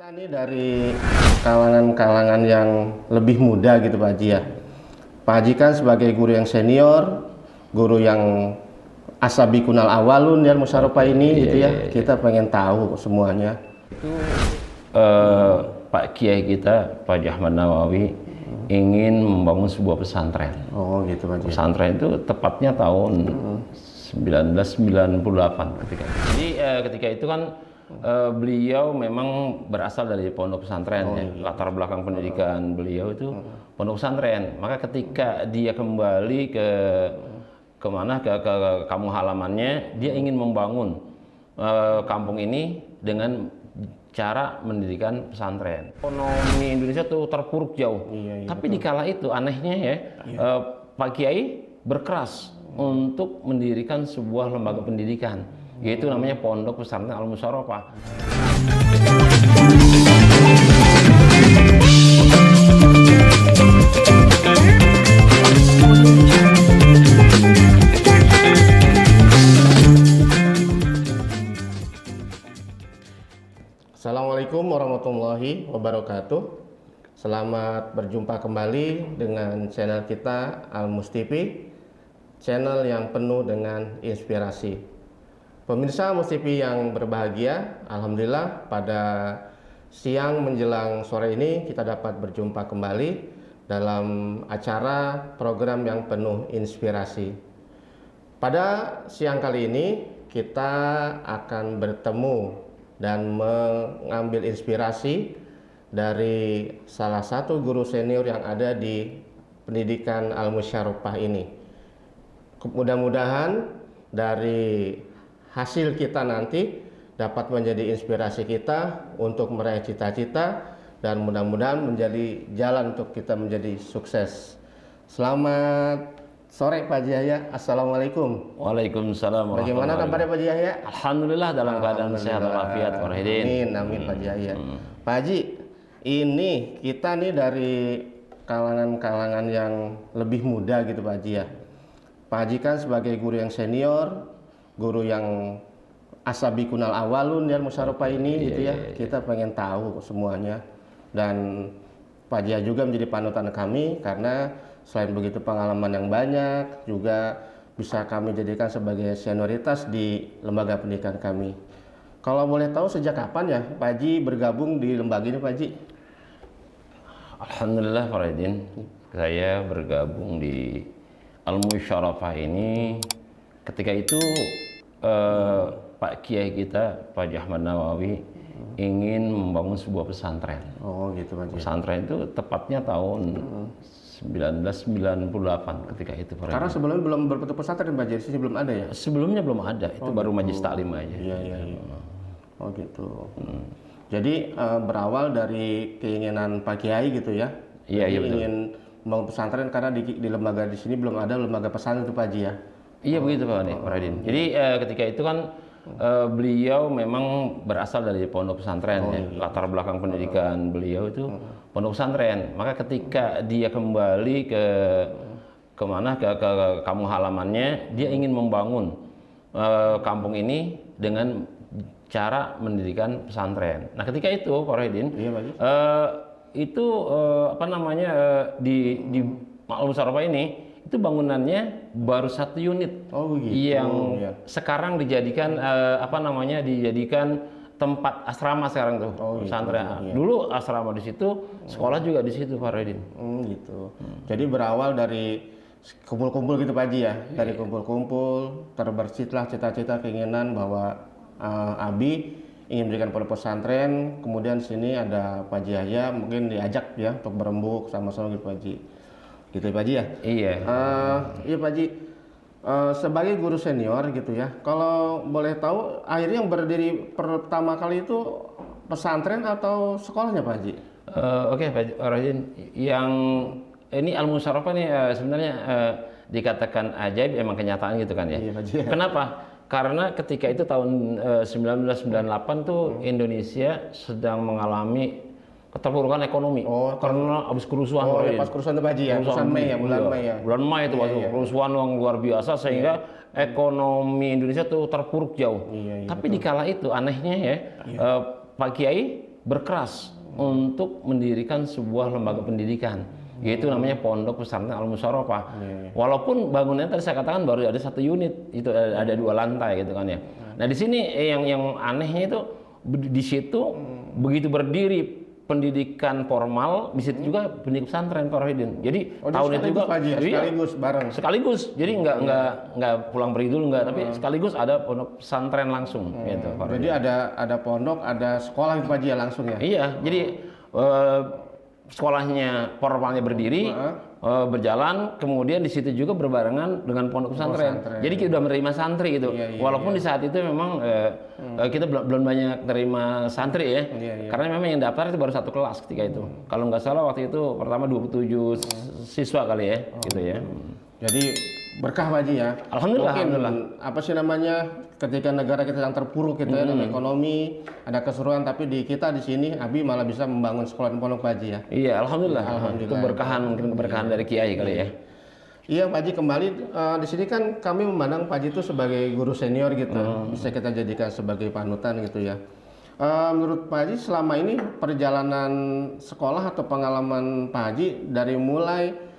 Kita nih dari kalangan-kalangan yang lebih muda gitu Pak Haji ya. Pak Haji kan sebagai guru yang senior, guru yang asabi kunal awalun ya musyarofah ini gitu ya. Kita pengen tahu semuanya. Itu Pak Kiai kita, Pak Ahmad Nawawi ingin membangun sebuah pesantren. Oh gitu Pak Haji. Pesantren itu tepatnya tahun 1998 ketika itu. Jadi ketika itu kan beliau memang berasal dari pondok pesantren ya. Latar belakang pendidikan beliau itu pondok pesantren. Maka ketika dia kembali ke kampung halamannya, dia ingin membangun kampung ini dengan cara mendirikan pesantren. Ekonomi Indonesia tuh terpuruk jauh. Tapi di kala itu anehnya ya, Pak Kiai berkeras untuk mendirikan sebuah lembaga pendidikan, yaitu namanya Pondok Pesantren Al-Musyarofah. Assalamualaikum warahmatullahi wabarakatuh. Selamat berjumpa kembali dengan channel kita Al-Mus-TV, channel yang penuh dengan inspirasi. Pemirsa Mus-TV yang berbahagia, alhamdulillah pada siang menjelang sore ini kita dapat berjumpa kembali dalam acara program yang penuh inspirasi. Pada siang kali ini kita akan bertemu dan mengambil inspirasi dari salah satu guru senior yang ada di pendidikan Al-Musyarofah ini. Mudah-mudahan dari hasil kita nanti dapat menjadi inspirasi kita untuk meraih cita-cita dan mudah-mudahan menjadi jalan untuk kita menjadi sukses. Selamat sore Pak Yahya. Assalamualaikum. Waalaikumsalam. Bagaimana kabarnya Pak Yahya? Alhamdulillah dalam keadaan sehat walafiat. Amin, amin Pak Yahya. Pak Haji, ini kita nih dari kalangan-kalangan yang lebih muda gitu Pak Haji ya. Pak Haji kan sebagai guru yang senior, guru yang asabi kunal awalun ya musyarofah ini gitu ya. Kita pengen tahu semuanya. Dan Pak Haji juga menjadi panutan kami karena selain begitu pengalaman yang banyak juga bisa kami jadikan sebagai senioritas di lembaga pendidikan kami. Kalau boleh tahu sejak kapan ya Pak Haji bergabung di lembaga ini Pak Haji? Alhamdulillah Faridin, saya bergabung di Al-Musyarofah ini ketika itu Pak Kiai kita, Pak Ahmad Nawawi ingin membangun sebuah pesantren. Oh gitu Pak Haji. Pesantren itu tepatnya tahun 1998 ketika itu. Karena sebelumnya belum berbentuk pesantren Pak Haji, sini belum ada ya? Sebelumnya belum ada, itu baru Majelis Taklim aja. Iya. Oh gitu. Jadi berawal dari keinginan Pak Kiai gitu ya? Iya betul. Ingin membangun pesantren karena di lembaga di sini belum ada lembaga pesantren itu Pak Haji ya? Iya begitu Pak Radin. Jadi ketika itu kan beliau memang berasal dari pondok pesantren ya. Latar belakang pendidikan beliau itu pondok pesantren. Maka ketika dia kembali ke kampung halamannya, dia ingin membangun kampung ini dengan cara mendirikan pesantren. Nah ketika itu Pak Radin, itu di Al-Musyarofah ini itu bangunannya baru satu unit yang sekarang dijadikan dijadikan tempat asrama sekarang tuh pesantren. Dulu asrama di situ, sekolah juga di situ Pak Redin. Gitu. Jadi berawal dari kumpul-kumpul gitu Pak Haji ya, dari kumpul-kumpul terbersihlah cita-cita keinginan bahwa Abi ingin berikan pondok pesantren. Kemudian sini ada Pak Yahya mungkin diajak ya untuk berembuk sama-sama gitu Pak Haji. Gitu Pak Haji ya? Iya. Iya Pak Haji, sebagai guru senior gitu ya, kalau boleh tahu akhirnya yang berdiri pertama kali itu pesantren atau sekolahnya Pak Haji? Oke Pak Radin, yang ini Al-Musyarofah nih sebenarnya dikatakan ajaib, emang kenyataan gitu kan ya? Iya, Pak Haji. Kenapa? Karena ketika itu tahun 1998 tuh Indonesia sedang mengalami keterpurukan ekonomi karena habis kerusuhan. Pas kerusuhan itu Pak Haji ya, bulan Mei ya. Bulan Mei itu kerusuhan yang luar biasa sehingga ekonomi Indonesia tuh terpuruk jauh. Tapi di kala itu anehnya ya, Pak Kiai berkeras untuk mendirikan sebuah lembaga pendidikan, yaitu namanya Pondok Pesantren Al Musyarafah. Walaupun bangunannya tadi saya katakan baru ada 1 unit, itu ada 2 lantai gitu kan ya. Nah di sini yang anehnya itu di situ begitu berdiri pendidikan formal, di situ juga pendidikan pesantren Pak Rohidin. Jadi tahun itu juga sekaligus bareng. Sekaligus. Jadi nggak pulang pergi dulu nggak, tapi sekaligus ada pondok pesantren langsung gitu. Pak Jadi ada pondok, ada sekolah itu Pak Haji ya langsung ya. Iya, jadi sekolahnya formalnya berdiri, berjalan, kemudian di situ juga berbarengan dengan pondok pesantren. Jadi kita udah menerima santri gitu. Walaupun di saat itu memang kita belum banyak terima santri ya, karena memang yang daftar itu baru 1 kelas ketika itu. Kalau nggak salah waktu itu pertama 27 siswa kali ya, gitu ya. Jadi berkah Pak Haji ya. Alhamdulillah. Mungkin, alhamdulillah. apa sih namanya, ketika negara kita sedang terpuruk gitu ya, dalam ekonomi, ada keseruan, tapi di kita di sini Abi malah bisa membangun sekolah dan pondok Pak Haji ya. Iya, alhamdulillah. Keberkahan, mungkin keberkahan dari Kiai kali ya. Iya Pak Haji, kembali di sini kan kami memandang Pak Haji itu sebagai guru senior gitu, bisa kita jadikan sebagai panutan gitu ya. Menurut Pak Haji selama ini perjalanan sekolah atau pengalaman Pak Haji dari mulai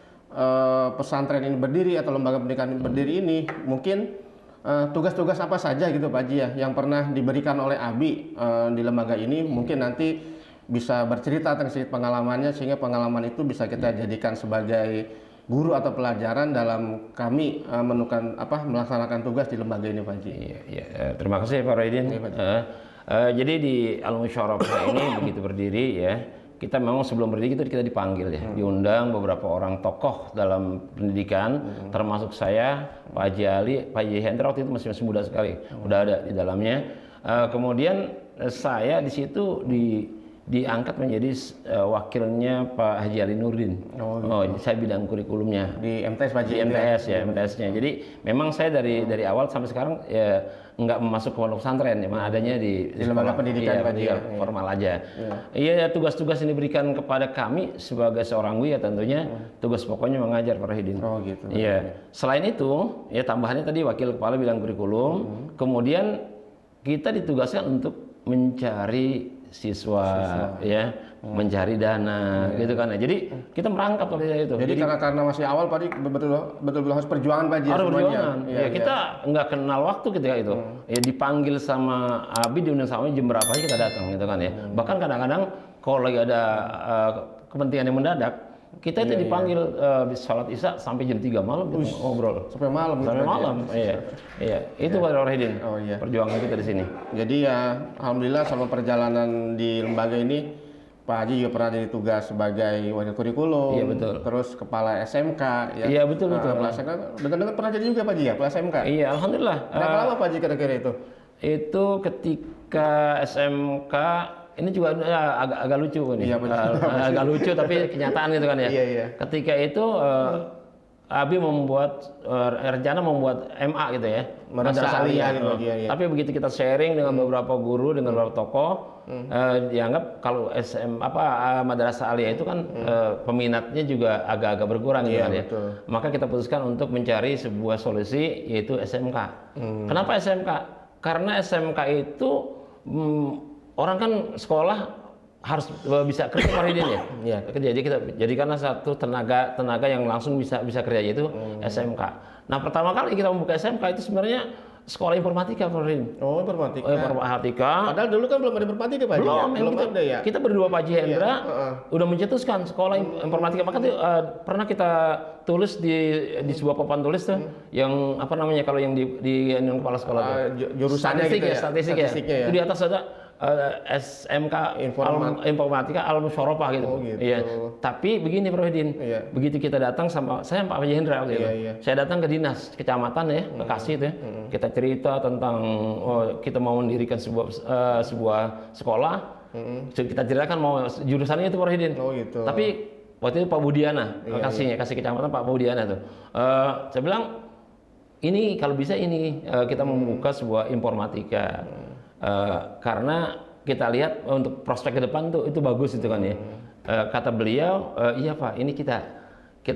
pesantren ini berdiri atau lembaga pendidikan ini berdiri ini, mungkin tugas-tugas apa saja gitu Pak Haji ya yang pernah diberikan oleh Abi di lembaga ini, mungkin nanti bisa bercerita tentang sedikit pengalamannya, sehingga pengalaman itu bisa kita jadikan sebagai guru atau pelajaran dalam kami melaksanakan tugas di lembaga ini Pak Haji. Iya. Terima kasih Pak Rohidin. Jadi di Al Musyarafah ini begitu berdiri ya, kita memang sebelum berdiri kita dipanggil ya, diundang beberapa orang tokoh dalam pendidikan, termasuk saya, Pak Haji Ali, Pak Haji Hendra waktu itu masih muda sekali, udah ada di dalamnya. Kemudian saya di situ diangkat menjadi wakilnya Pak Haji Ali Nurdin. Saya bidang kurikulumnya Di MTS Pak Haji. Di MTS ya, MTS-nya. Jadi memang saya dari awal sampai sekarang ya nggak masuk ke pondok pesantren, memang adanya di lembaga pendidikan Pak Haji. Formal aja. Iya, tugas-tugas yang diberikan kepada kami sebagai seorang guru ya tentunya tugas pokoknya mengajar Pak Rohidin. Oh gitu. Iya. Selain itu, ya tambahannya tadi wakil kepala bidang kurikulum, kemudian kita ditugaskan untuk mencari siswa ya, mencari dana gitu kan ya. Jadi kita merangkap waktu itu. Jadi karena masih awal Pak Haji, betul-betul harus perjuangan Pak Haji. Harus perjuangan. Ya, kita nggak kenal waktu ketika itu. Ya dipanggil sama Abi, diundang sama jam berapa aja kita datang gitu kan ya. Bahkan kadang-kadang kalau lagi ada kepentingan yang mendadak, kita itu dipanggil sholat isya sampai jam 3 malam kita ngobrol. Sampai malam. Sampai malam. Iya. Itu Pak Rohidin. Perjuangan kita di sini. Jadi ya alhamdulillah selama perjalanan di lembaga ini Pak Haji juga pernah jadi tugas sebagai wakil kurikulum. Iya betul. Terus kepala SMK ya. Iya betul. Kepala SMK. Dengar pernah jadi juga Pak Haji ya, kepala SMK. Iya, alhamdulillah. Berapa lama Pak Haji kira-kira itu? Itu ketika SMK ini juga agak lucu nih. Iya, agak lucu tapi kenyataan gitu kan ya. Iya. Ketika itu Abi rencana membuat MA gitu ya. Madrasah Aliyah gitu. Iya. Tapi begitu kita sharing dengan beberapa guru, dengan beberapa tokoh, dianggap kalau Madrasah Aliyah itu kan peminatnya juga agak-agak berkurang gitu kan ya. Betul. Maka kita putuskan untuk mencari sebuah solusi yaitu SMK. Kenapa SMK? Karena SMK itu orang kan sekolah harus bisa kerja Pak Rohidin ya. Iya. Jadi kita jadikanlah satu tenaga yang langsung bisa kerja, yaitu SMK. Nah pertama kali kita membuka SMK itu sebenarnya sekolah informatika Pak Rohidin. Oh informatika. Informatika. Padahal dulu kan belum ada informatika Pak Haji. Belum ada ya. Kita berdua Pak Haji Hendra udah mencetuskan sekolah informatika. Maka pernah kita tulis di sebuah papan tulis tuh yang apa namanya kalau yang di kepala sekolah jurusannya statistik gitu ya, statistiknya ya. Itu di atas ada SMK Informatika Al Musyarafah gitu. Iya. Tapi begini Pak Rohidin, begitu kita datang saya Pak Haji Hendra waktu itu. Saya datang ke dinas kecamatan ya, ke Kasih itu ya. Kita cerita tentang kita mau mendirikan sebuah sekolah. Kita ceritakan mau jurusannya itu Pak Rohidin. Oh gitu. Tapi waktu itu Pak Budiana, Kasih kecamatan Pak Budiana tuh. Saya bilang ini kalau bisa kita membuka sebuah informatika. Karena kita lihat untuk prospek ke depan tuh itu bagus itu kan ya. Kata beliau, iya Pak, ini kita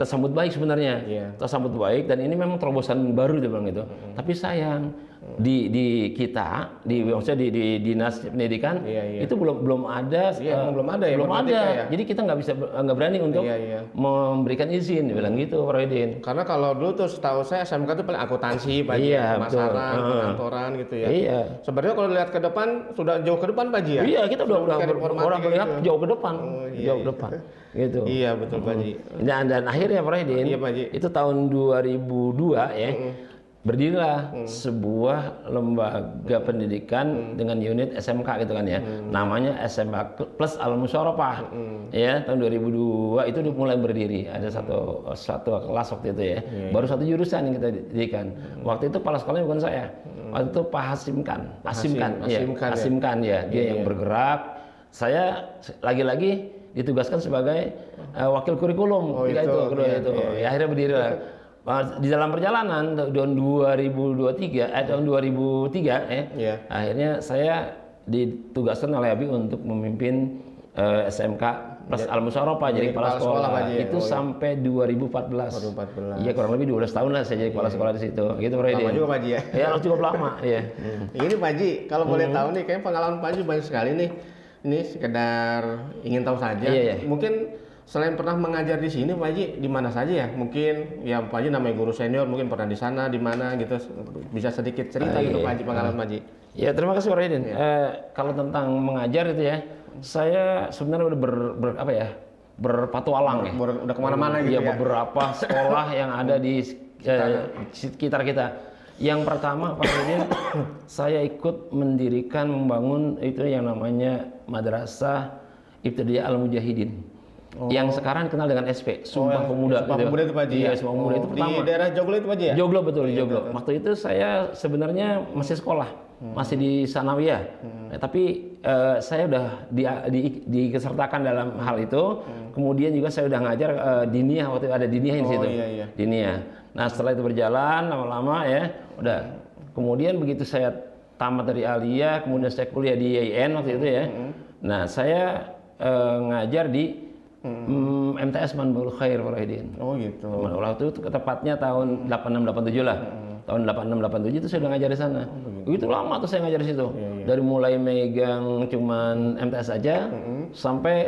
sambut baik sebenarnya. Kita sambut baik dan ini memang terobosan baru dia bilang gitu. Tapi sayang di kita, maksudnya di dinas pendidikan itu belum ada, belum ada ya, belum ada. Ya? Jadi kita nggak berani untuk memberikan izin, bilang gitu, Pak Rohidin. Karena kalau dulu tuh setahu saya SMK itu paling akuntansi, Pak Haji, pemasaran, pengantoran gitu ya. Iya. Sebenarnya kalau lihat ke depan sudah jauh ke depan, Pak Haji ya. Iya, kita udah orang melihat gitu. Jauh ke depan, jauh ke depan. Gitu. Iya betul, Pak Haji. Dan akhirnya Pak Rohidin, itu tahun 2002 ya. Berdirilah sebuah lembaga pendidikan dengan unit SMK gitu kan ya. Namanya SMK Plus Al Musyawarah. Ya, tahun 2002 itu mulai berdiri. Ada satu kelas waktu itu ya. Baru satu jurusan yang kita didirikan. Waktu itu kepala sekolahnya bukan saya. Waktu itu Pak Hasimkan ya. Dia yang bergerak. Saya lagi-lagi ditugaskan sebagai wakil kurikulum ya, akhirnya berdirilah. Di dalam perjalanan tahun 2003 akhirnya saya ditugaskan oleh Abi untuk memimpin SMK Plus Al Musyawarah jadi kepala sekolah. Itu sampai 2014. Iya, kurang lebih 12 tahun lah saya jadi kepala sekolah di situ. Gitu, Pak Haji. Lama juga, Pak Haji ya. Ya, cukup lama, ya. Ini Pak Haji, kalau boleh tahu nih, kayaknya pengalaman Pak Haji banyak sekali nih. Ini sekedar ingin tahu saja. Mungkin selain pernah mengajar di sini, Pak Haji, di mana saja ya? Mungkin ya Pak Haji namanya guru senior, mungkin pernah di sana, di mana gitu. Bisa sedikit cerita gitu Pak Haji, pengalaman Pak Haji. Ya, terima kasih Pak Rohidin. Kalau tentang mengajar itu ya, saya sebenarnya udah berpatualang ya. Udah kemana-mana gitu ya? Beberapa sekolah yang ada di sekitar kita. Yang pertama Pak Rohidin, saya ikut membangun itu yang namanya Madrasah Ibtidaiyah Al Mujahidin. Yang sekarang dikenal dengan SP, Sumpah Pemuda. Sumpah Pemuda itu Pak Haji. Iya, Sumpah Pemuda itu pertama. Di daerah Joglo itu Pak Haji ya? Joglo, betul, di Joglo. Waktu itu saya sebenarnya masih sekolah, masih di Sanawiyah. Tapi saya udah dikesertakan dalam hal itu. Kemudian juga saya udah ngajar diniyah, waktu itu ada diniyah di situ. Diniyah. Nah, setelah itu berjalan lama-lama ya, udah. Kemudian begitu saya tamat dari Aliyah, kemudian saya kuliah di IAIN waktu itu ya. Nah, saya ngajar di MTS Manbul Khair, Pak Rohidin. Oh gitu. Waktu itu tepatnya tahun 86-87 lah. Tahun 86-87 itu saya udah ngajar di sana. Begitu lama tuh saya ngajar di situ. Dari mulai megang cuman MTS aja sampai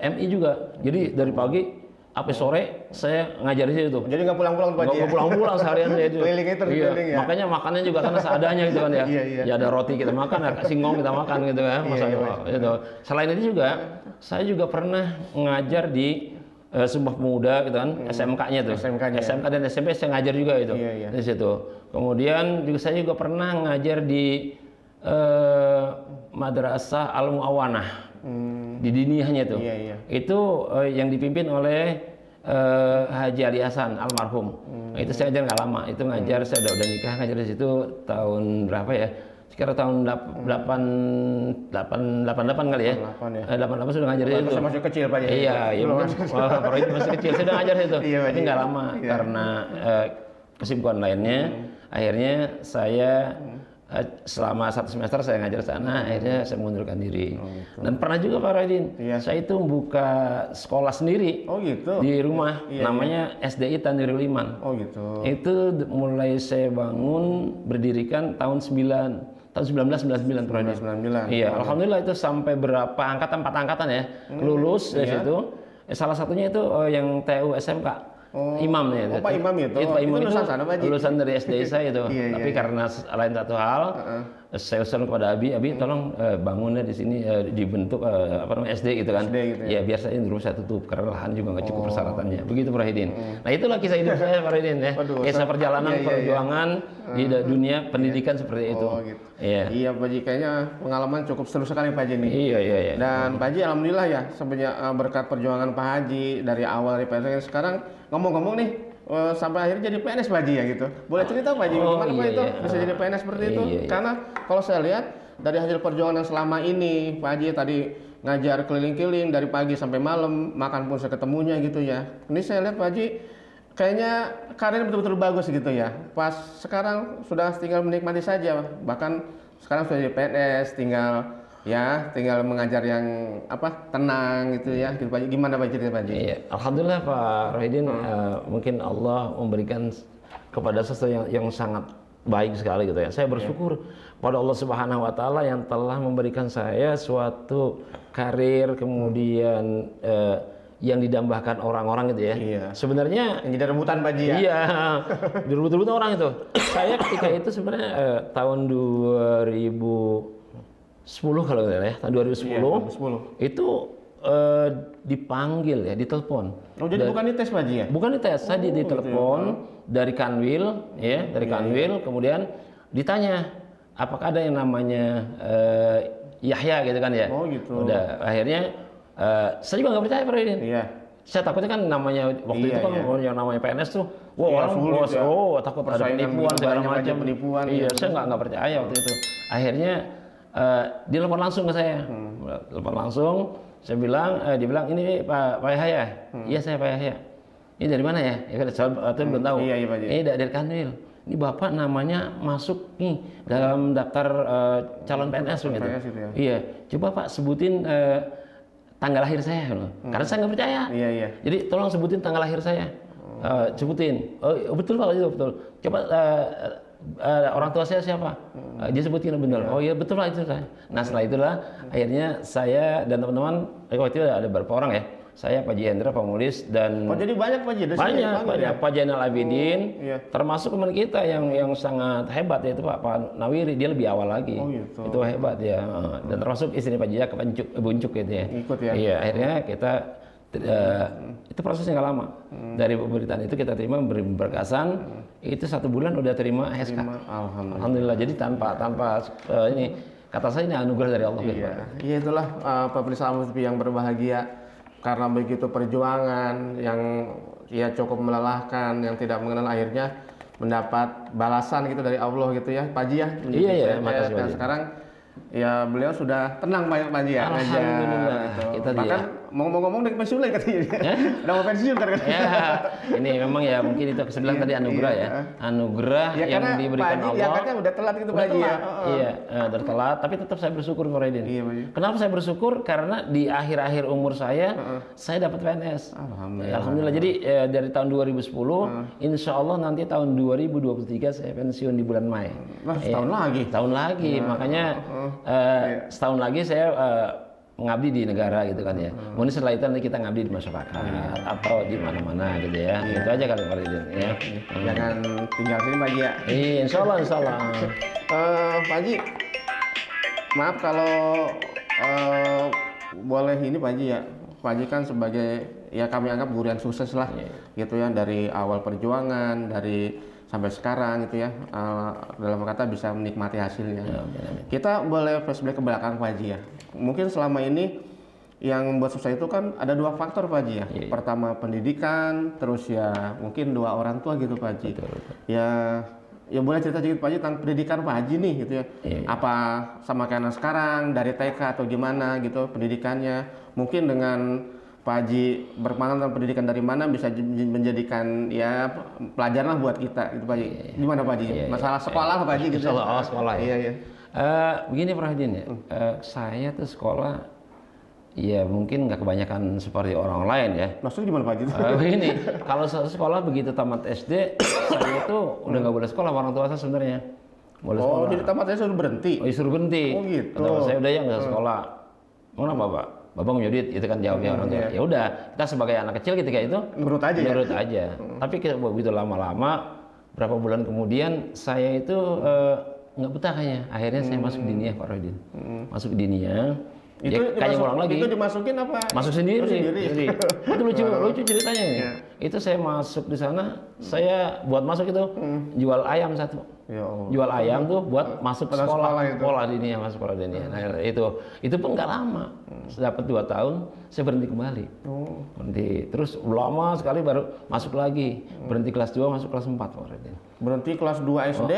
MI juga. Jadi dari pagi sampai sore saya ngajar di situ. Jadi nggak pulang-pulang Pak Haji? Nggak pulang-pulang seharian saya itu. Kelilingnya terus keliling ya. Makanya makannya juga karena seadanya gitu kan ya. Ya ada roti kita makan, ada singkong kita makan gitu kan. Gitu. Selain itu juga saya juga pernah ngajar di Sumpah Pemuda gitu kan, SMK-nya tuh. SMK dan SMP saya ngajar juga itu di situ. Kemudian juga saya juga pernah ngajar di Madrasah Al Muawanah. Di diniyahnya tuh. Itu yang dipimpin oleh Haji Ali Hasan almarhum. Itu saya ngajar nggak lama. Itu ngajar saya udah nikah ngajar di situ tahun berapa ya? Sekitar tahun 88 kali ya. 88 sudah ngajar di situ. Masih kecil Pak ya. Iya, masih kecil. Saya udah ngajar itu. Tapi nggak lama karena kesibukan lainnya. Akhirnya saya selama 1 semester saya ngajar sana, akhirnya saya mengundurkan diri. Dan pernah juga Pak Rohidin, saya itu buka sekolah sendiri di rumah, namanya SDI Tanjurul Iman. Itu mulai saya bangun, berdirikan tahun 1999 Pak Rohidin. Iya, alhamdulillah itu sampai berapa angkatan, 4 angkatan ya, lulus dari situ. Salah satunya itu yang TU SMK. Imamnya itu. Pak Imam itu. Pak Imam itu lulusan dari SD saya itu. Tapi karena lain satu hal, saya usul kepada Abi tolong bangunnya di sini dibentuk SD gitu kan. Ya biar saya di rumah saya tutup karena lahan juga nggak cukup persyaratannya. Begitu Pak Rohidin. Nah itulah kisah hidup saya Pak Rohidin ya. Kisah perjalanan perjuangan di dunia pendidikan seperti itu. Iya Pak Haji, kayaknya pengalaman cukup seru sekali Pak Haji nih. Iya. Dan Pak Haji alhamdulillah ya, sebenarnya berkat perjuangan Pak Haji dari awal dari PNS sekarang ngomong-ngomong nih sampai akhirnya jadi PNS Pak Haji ya gitu. Boleh cerita Pak Haji gimana Pak itu bisa jadi PNS seperti itu? Karena kalau saya lihat dari hasil perjuangan yang selama ini Pak Haji tadi ngajar keliling-keliling dari pagi sampai malam, makan pun seketemunya gitu ya. Ini saya lihat Pak Haji kayaknya karir betul-betul bagus gitu ya. Pas sekarang sudah tinggal menikmati saja. Bahkan sekarang sudah jadi PNS, tinggal mengajar yang tenang gitu ya. Gimana Pak cerita Pak Haji? Iya, alhamdulillah Pak Rohidin, mungkin Allah memberikan kepada sesuatu yang sangat baik sekali gitu ya. Saya bersyukur pada Allah Subhanahu wa taala yang telah memberikan saya suatu karir, kemudian yang didambakan orang-orang gitu ya. Iya. Sebenarnya Yang jadi rebutan Pak Haji ya. iya, direbut-rebut orang itu. Saya ketika itu sebenarnya tahun 2010 kalau nggak salah ya, tahun 2010, Iya, 2010. itu dipanggil ya, ditelepon. Oh, jadi bukan dites Pak Haji ya? Bukan dites, saya ditelepon dari Kanwil, ya, dari Kanwil, kemudian ditanya apakah ada yang namanya Yahya gitu kan ya. Oh gitu. Udah, akhirnya saya juga nggak percaya Pak Redin. Iya. Saya takutnya kan namanya waktu itu kan yang namanya PNS tuh, wah orang sulit ya. takut ada Persaingan penipuan begitu segala banyak aja macam. penipuan, Iya, ya. saya nggak percaya waktu itu. Akhirnya dia telepon langsung ke saya, telepon langsung. Saya bilang, dia bilang ini Pak Yahya. Iya saya Pak Yahya. Ini dari mana ya? Ya kan saya belum tahu. Iya, Pak Haji. Ini dari Kanwil. Ini bapak namanya masuk nih dalam daftar calon PNS gitu. PNS itu ya. Iya, coba Pak sebutin tanggal lahir saya, karena saya nggak percaya. Iya, iya. Jadi tolong sebutin tanggal lahir saya, sebutin. Oh betul Pak, itu betul. Coba orang tua saya siapa? Dia sebutin benar. Oh iya betul Pak, itu saya. Nah setelah itulah akhirnya saya dan teman-teman, waktu itu ada beberapa orang ya. Saya Pak Hendra, Pak Mulis, dan Oh jadi banyak Pak Haji? Dari sini dipanggil banyak ya? Pak Jainal Abidin, iya. termasuk teman kita yang sangat hebat yaitu Pak Nawiri, dia lebih awal lagi. Oh, gitu. Itu hebat ya. Dan termasuk istri Pak Jaya Buncuk gitu ya. Ikut ya? Iya, akhirnya kita itu prosesnya nggak lama. Dari pemberitaan itu kita terima beri berkasan, itu 1 bulan udah terima SK. Alhamdulillah. Alhamdulillah. Jadi tanpa ini kata saya ini anugerah dari Allah. Iya, iya itulah pemirsa Amazon TV yang berbahagia, karena begitu perjuangan yang ya cukup melelahkan, yang tidak mengenal, akhirnya mendapat balasan gitu dari Allah gitu ya Pak Haji ya. Iya, iya, makasih, Pak Dan Haji. sekarang ya beliau sudah tenang Pak Haji ya. Alhamdulillah. ngajar, gitu. Kita Bahkan mau ngomong udah pensiun lagi katanya. Udah mau pensiun kan katanya. Ya, ini memang ya mungkin itu kesebilang tadi anugerah ya. Anugerah Ya, yang karena diberikan Pak Haji Allah. diangkatnya udah telat gitu Pak Udah Haji ya. telat. Iya, udah telat, tapi tetap saya bersyukur Pak Redin. Iya, Pak Haji. Kenapa saya bersyukur? Karena di akhir-akhir umur saya dapat PNS. Alhamdulillah. Alhamdulillah. Jadi dari tahun 2010, insya Allah nanti tahun 2023 saya pensiun di bulan Mei. Wah, setahun lagi. Tahun lagi, makanya setahun lagi saya mengabdi di negara gitu kan ya. Mungkin setelah itu nanti kita ngabdi di masyarakat atau di mana-mana gitu ya. Itu aja kali Pak Redin ya. Jangan tinggal sini Pak Haji ya. Iya, insya Allah, insya Allah. Pak Haji, maaf kalau boleh ini Pak Haji ya. Pak Haji kan sebagai ya kami anggap guru yang sukses lah, gitu ya, dari awal perjuangan, dari sampai sekarang gitu ya, dalam kata bisa menikmati hasilnya. Kita boleh flashback ke belakang Pak Haji ya. Mungkin selama ini yang membuat susah itu kan ada 2 faktor Pak Haji ya. Pertama pendidikan, terus ya mungkin 2 orang tua gitu Pak Haji. Ya boleh cerita sedikit Pak Haji tentang pendidikan Pak Haji nih gitu ya. Apa sama kayak anak sekarang dari TK atau gimana gitu pendidikannya? Mungkin dengan Pak Haji berpengalaman tentang pendidikan dari mana bisa menjadikan ya pelajaran lah buat kita gitu Pak Haji. Gimana Pak Haji? Masalah sekolah Pak Haji gitu. Sekolah ya. Iya. Begini Pak Redin ya, saya tuh sekolah ya mungkin nggak kebanyakan seperti orang lain ya. Maksudnya gimana Pak Haji? Begini, kalau sekolah begitu tamat SD, saya tuh udah nggak boleh sekolah, orang tua saya sebenarnya. Boleh sekolah. Jadi tamat saya sudah berhenti. Oh, disuruh berhenti. Oh, gitu. Kata saya udah ya nggak usah sekolah. Mau kenapa Pak? Bapak mau nyodit, itu kan jawabnya orang tua. Ya udah, kita sebagai anak kecil ketika itu Nurut aja ya. nurut aja. Tapi begitu lama-lama, berapa bulan kemudian saya itu nggak betah kayaknya. Akhirnya saya masuk diniyah Pak Redin. Masuk diniyah. Itu Ya, kayak ngulang lagi. Itu dimasukin apa? Masuk sendiri. Itu lucu ceritanya nih. Itu saya masuk di sana, saya buat masuk itu jual ayam satu. Ya Allah. Jual ayam tuh buat masuk sekolah diniyah, masuk sekolah diniyah. Nah, itu pun nggak lama. Dapat 2 tahun, saya berhenti kembali. Berhenti. Terus lama sekali baru masuk lagi. Berhenti kelas 2, masuk kelas 4 Pak Redin. Berhenti kelas 2 SD.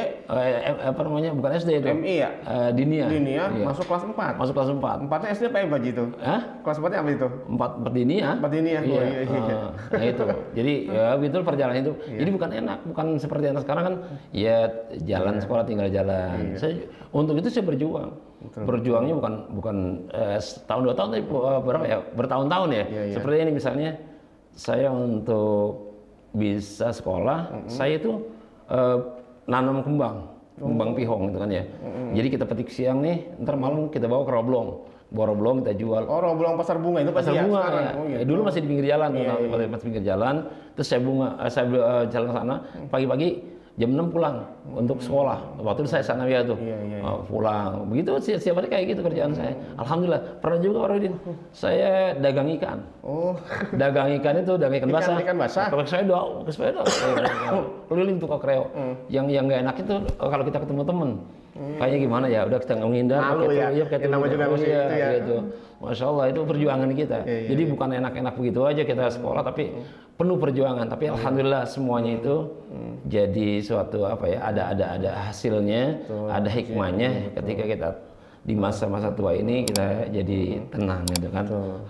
Apa namanya? Bukan SD itu. MI ya? Diniyah. Diniyah Iya. masuk kelas 4. Masuk kelas 4. 4-nya SD apa ya Pak Haji itu? Hah? Kelas 4-nya apa itu? 4 diniyah. 4 diniyah. Iya. Oh, iya. Nah itu. Jadi ya betul perjalanan itu. Jadi bukan enak, bukan seperti anak sekarang kan ya jalan sekolah tinggal jalan. Untuk itu saya berjuang. Berjuangnya bukan setahun 2 tahun tapi berapa ya? Bertahun-tahun ya. Seperti ini misalnya saya untuk bisa sekolah, saya itu nanam kembang. kembang pihong gitu kan ya. Jadi kita petik siang nih, ntar malam kita bawa ke Roblong. Bawa Roblong kita jual. Oh, Roblong pasar bunga itu Pasar bunga ya. Oh, gitu. Dulu masih di pinggir jalan, masih pinggir jalan. Terus saya jalan ke sana pagi-pagi jam 6 pulang untuk sekolah. Waktu itu saya sanawiyah tuh. Pulang. Begitu setiap hari kayak gitu kerjaan saya. Alhamdulillah. Pernah juga Pak Rodin, saya dagang ikan. Oh. Dagang ikan itu dagang ikan basah. Ikan basah. Pakai sepeda. Keliling tukang kreo. Yang nggak enak itu kalau kita ketemu temen. Kayaknya gimana ya, udah kita menghindar. Malu ya. Nama juga masih itu ya. Gitu. Masya Allah, itu perjuangan kita. Jadi bukan enak-enak begitu aja kita sekolah, tapi penuh perjuangan. Tapi alhamdulillah semuanya itu jadi suatu apa ya, ada hasilnya, ada hikmahnya ketika kita di masa-masa tua ini kita jadi tenang gitu kan.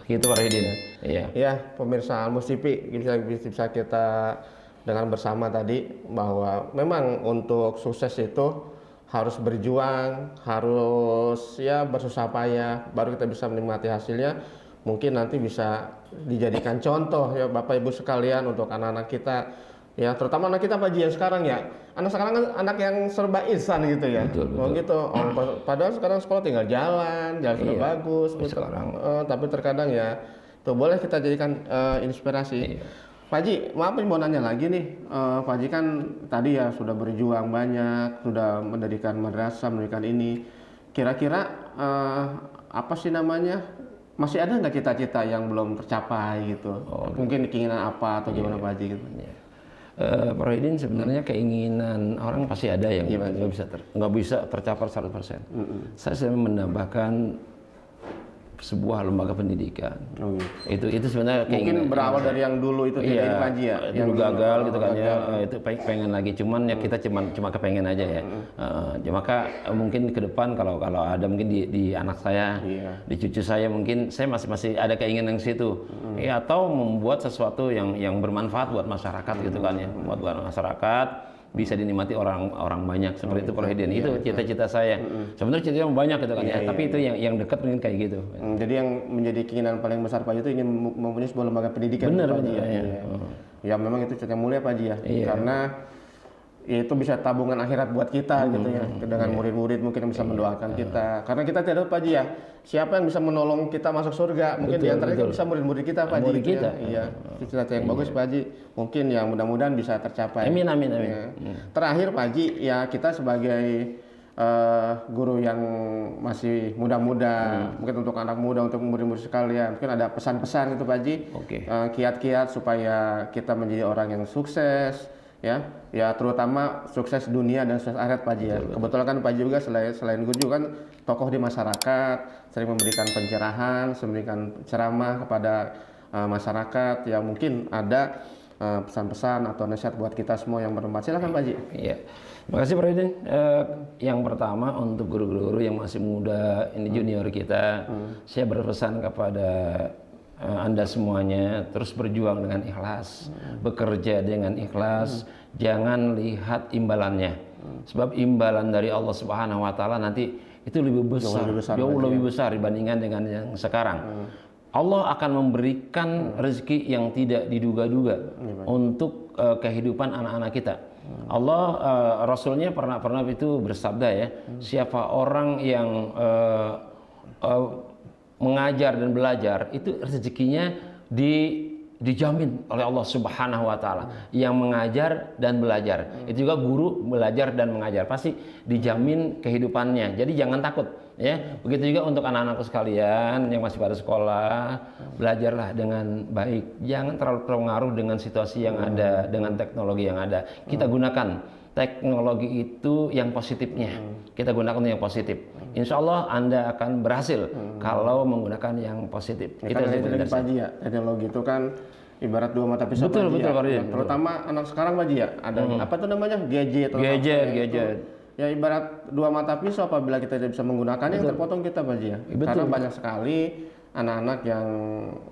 Gitu Pak Rahidin. Iya. Ya, pemirsa Almus TV bisa kita dengar bersama tadi bahwa memang untuk sukses itu harus berjuang, harus ya bersusah payah, baru kita bisa menikmati hasilnya. Mungkin nanti bisa dijadikan contoh ya Bapak Ibu sekalian untuk anak-anak kita, ya terutama anak kita Pak Ji yang sekarang ya. Anak sekarang kan anak yang serba instan gitu ya. Betul. Gitu. Padahal sekarang sekolah tinggal jalan sudah bagus. Sekarang. Tapi terkadang ya, tuh boleh kita jadikan inspirasi. Pak Ji, maaf mau nanya lagi nih, Pak Ji kan tadi ya sudah berjuang banyak, sudah mendirikan madrasah, mendirikan ini. Kira-kira apa sih namanya? Masih ada nggak cita-cita yang belum tercapai gitu? Mungkin keinginan apa atau gimana Pak Ji gitu? Pak Rohidin, sebenarnya keinginan orang pasti ada yang nggak bisa tercapai 100%. Saya menambahkan sebuah lembaga pendidikan. Itu sebenarnya mungkin berawal dari yang dulu itu iya, Pak Ji ya. Yang gagal gitu kan ya. Itu pengen lagi, cuman ya kita cuma kepengen aja ya. Maka mungkin ke depan kalau ada mungkin di anak saya, di cucu saya, mungkin saya masih ada keinginan ke situ. Ya, atau membuat sesuatu yang bermanfaat buat masyarakat gitu kan ya. Buat masyarakat bisa dinikmati orang banyak seperti itu Pak Rohidin. Itu cita-cita saya. Sebenarnya cita-cita banyak gitu kan ya, tapi itu yang dekat mungkin kayak gitu. Jadi yang menjadi keinginan paling besar Pak Ji itu ingin mempunyai sebuah lembaga pendidikan. Benar, Pak Ji ya. Ya memang itu cita mulia Pak Ji ya. Karena ya itu bisa tabungan akhirat buat kita gitu ya, dengan murid-murid mungkin yang bisa mendoakan kita, karena kita tidak tahu Pak Ji ya siapa yang bisa menolong kita masuk surga, mungkin diantaranya bisa murid-murid kita Pak Ji gitu ya. Iya, cita-cita yang bagus Pak Ji, mungkin yang mudah-mudahan bisa tercapai. Amin. Ya. Terakhir Pak Ji, ya kita sebagai guru yang masih muda-muda, mungkin untuk anak muda, untuk murid-murid sekalian, mungkin ada pesan-pesan gitu Pak Ji, kiat-kiat supaya kita menjadi orang yang sukses, ya terutama sukses dunia dan sukses akhirat Pak Ji ya. Kebetulan kan Pak Ji juga selain guru juga kan tokoh di masyarakat, sering memberikan pencerahan, memberikan ceramah kepada masyarakat, ya mungkin ada pesan-pesan atau nasihat buat kita semua yang bermanfaat. Silakan Pak Ji. Iya. Terima kasih Pak Rodin. Yang pertama untuk guru-guru yang masih muda, ini junior kita, saya berpesan kepada Anda semuanya terus berjuang dengan ikhlas, bekerja dengan ikhlas, jangan lihat imbalannya. Sebab imbalan dari Allah Subhanahu wa taala nanti itu lebih besar, jauh lebih besar dibandingkan dengan yang sekarang. Allah akan memberikan rezeki yang tidak diduga-duga untuk kehidupan anak-anak kita. Allah Rasulnya pernah itu bersabda ya, siapa orang yang mengajar dan belajar itu rezekinya dijamin oleh Allah Subhanahu wa taala. Yang mengajar dan belajar. Itu juga guru belajar dan mengajar pasti dijamin kehidupannya. Jadi jangan takut ya. Begitu juga untuk anak-anakku sekalian yang masih pada sekolah, belajarlah dengan baik. Jangan terlalu terpengaruh dengan situasi yang ada, dengan teknologi yang ada. Kita gunakan teknologi itu yang positifnya. Kita gunakan yang positif. Insya Allah Anda akan berhasil kalau menggunakan yang positif. Kita Pak Ji ya, teknologi itu kan ibarat dua mata pisau. Betul, terutama anak sekarang Pak Ji ya, ada apa tuh namanya gadget. Ya ibarat dua mata pisau, apabila kita tidak bisa menggunakannya yang terpotong kita Pak Ji ya. Karena banyak sekali anak-anak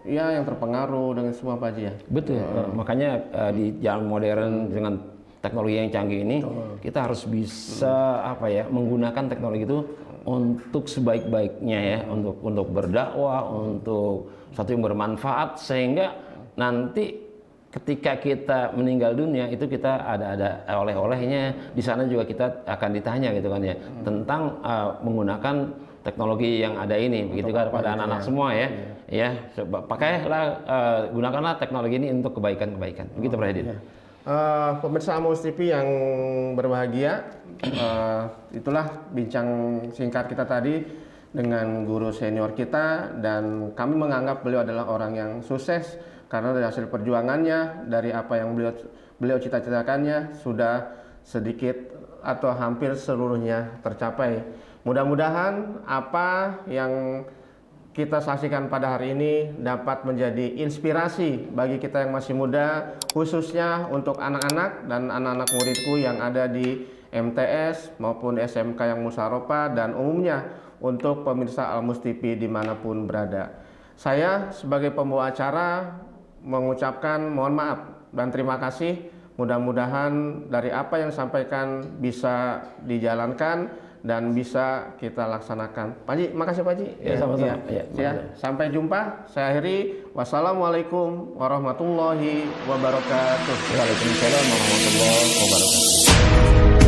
yang terpengaruh dengan semua Pak Ji ya. Betul. Makanya di zaman modern dengan teknologi yang canggih ini, kita harus bisa menggunakan teknologi itu untuk sebaik-baiknya ya, untuk berdakwah, untuk sesuatu yang bermanfaat, sehingga nanti ketika kita meninggal dunia itu kita ada oleh-olehnya. Di sana juga kita akan ditanya gitu kan ya tentang menggunakan teknologi yang ada ini, begitu kan pada anak-anak semua ya. Ya, pakailah gunakanlah teknologi ini untuk kebaikan-kebaikan. Begitu Pak Hedin. Pemirsa Amos TV yang berbahagia, itulah bincang singkat kita tadi dengan guru senior kita, dan kami menganggap beliau adalah orang yang sukses karena dari hasil perjuangannya, dari apa yang beliau cita-citakannya sudah sedikit atau hampir seluruhnya tercapai. Mudah-mudahan apa yang kita saksikan pada hari ini dapat menjadi inspirasi bagi kita yang masih muda, khususnya untuk anak-anak dan anak-anak muridku yang ada di MTS maupun SMK yang Musaropa, dan umumnya untuk pemirsa Almus TV dimanapun berada. Saya sebagai pembawa acara mengucapkan mohon maaf dan terima kasih. Mudah-mudahan dari apa yang disampaikan bisa dijalankan dan bisa kita laksanakan. Pak Haji, makasih Pak Haji. Ya, sama-sama. Ya, sampai jumpa. Saya akhiri. Wassalamualaikum warahmatullahi wabarakatuh. Waalaikumsalam warahmatullahi wabarakatuh.